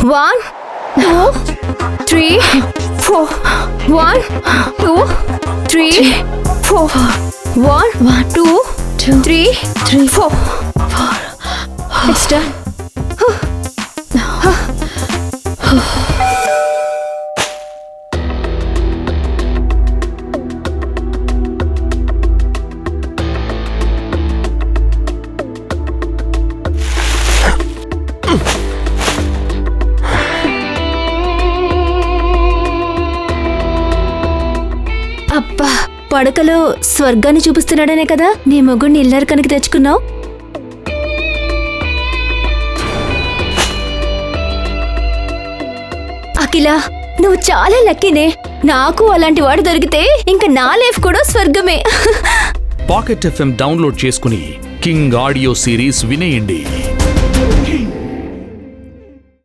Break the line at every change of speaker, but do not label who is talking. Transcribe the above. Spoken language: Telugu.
1 2 3 4 1 2 3 4 1 2 3 4 It's done. అబ్బా, పడకలో స్వర్గాన్ని చూపిస్తున్నాడనే కదా నీ మొగుడిని ఇల్లరికానికి తెచ్చుకున్నావు. అఖిల, నువ్వు చాలా లక్కీనే. నాకు అలాంటి వాడు దొరికితే ఇంకా నా లైఫ్ కూడా స్వర్గమే.
పాకెట్ FM డౌన్లోడ్ చేసుకుని కింగ్ ఆడియో సిరీస్ వినేయండి.